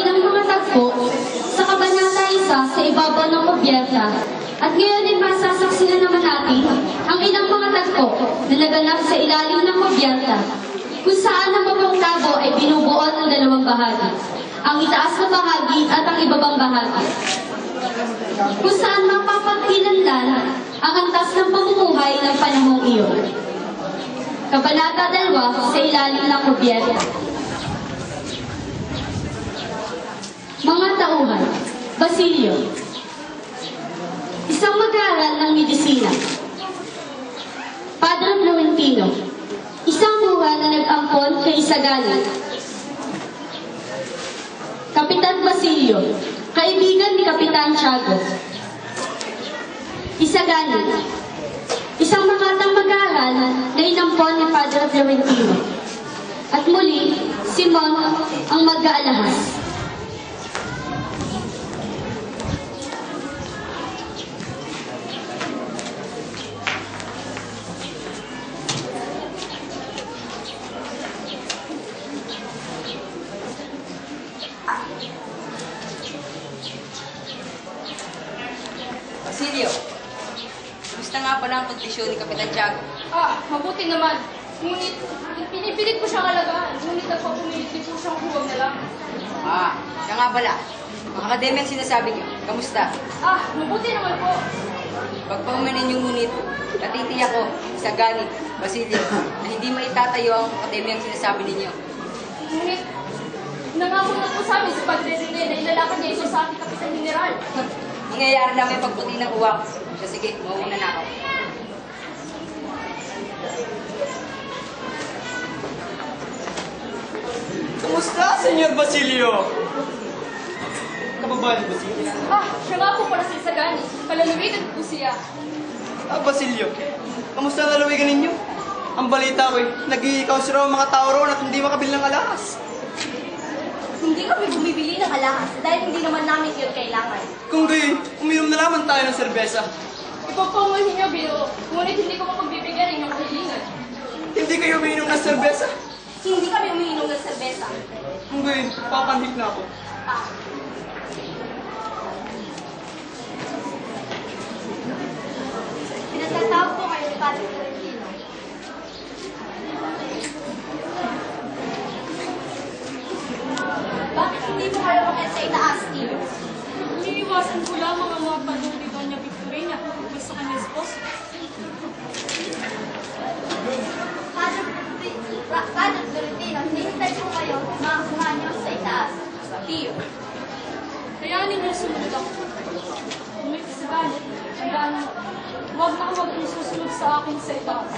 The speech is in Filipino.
ilang mga tagpo sa Kabanata 1 sa ibabaw ng Kubyerta. At ngayon ay masasaksihan naman natin ang ilang mga tagpo na naganap sa ilalim ng Kubyerta, kung saan ang bawang tabo ay binubuo ng dalawang bahagi, ang itaas na bahagi at ang ibabang bahagi, kung saan mapapaghinanlan ang antas ng pamumuhay ng panahong iyon. Kabanata 2 sa ilalim ng Kubyerta. Mga tauhan, Basilio, isang mag-aaral ng medisina. Padre Florentino, isang buha na nag-ampon kay Isagani. Kapitan Basilio, kaibigan ni Kapitan Tiago. Isagani, isang makatang mag-aaral na inampon ni Padre Florentino. At muli, Simon ang mag-aalahas. Basilio, gusto nga pala ang kondisyon ni Kapitan Tiago. Mabuti naman. Ngunit, pinipilit ko siyang alagaan. Ngunit nagpapumilit din po siyang huwag na lang. Siya nga pala. Ang akademya ang sinasabi niyo. Kamusta? Mabuti naman po. Pagpaumanin niyo ngunit, natitiyak ko, Isagani, Basilio, na hindi maitatayo ang akademya ang sinasabi ninyo. Ngunit, nangako na po sa amin sa Padre Rene na ilalakad niya ito sa ating Kapitan General. Mangyayari lang may pagputi ng uwak. So sige, mauuna na ako. Kamusta, Senyor Basilio? Kababayan ni Basilio? Siya nga po pala si Isagani. Palalawigan po siya. Basilio, kamusta ang lalawigan ninyo? Ang balita ko nag-i-ikaw raw ang mga tao roon at hindi makabili ng alahas. Hindi kami bumibili ng alahas dahil hindi naman namin yun kailangan. Kung gayon, uminom na lamang tayo ng serbesa. Ipagpamuhin niyo, Biro. Ngunit hindi ko mapagbibigyan ang inyong kahilingan. Hindi kayo uminom ng serbesa. Hindi kami umiinom ng serbesa. Kung gayon, papanhik na ako. Pinagtatawag po kayo ni Padre Florentino. Bakit hindi mo kayo makit sa itaas, Tio? Iniiwasan ko lamang ang mga tanong ni Doña Victorina kung sa kanyang esposo. Padre Florentino, hinihintay ko kayo makakuha niyo sa itaas. Tio. Kayanin niyo sumunod ako. Ngunit sa galit, tandaan mo, huwag na huwag niyo susunod sa akin sa itaas.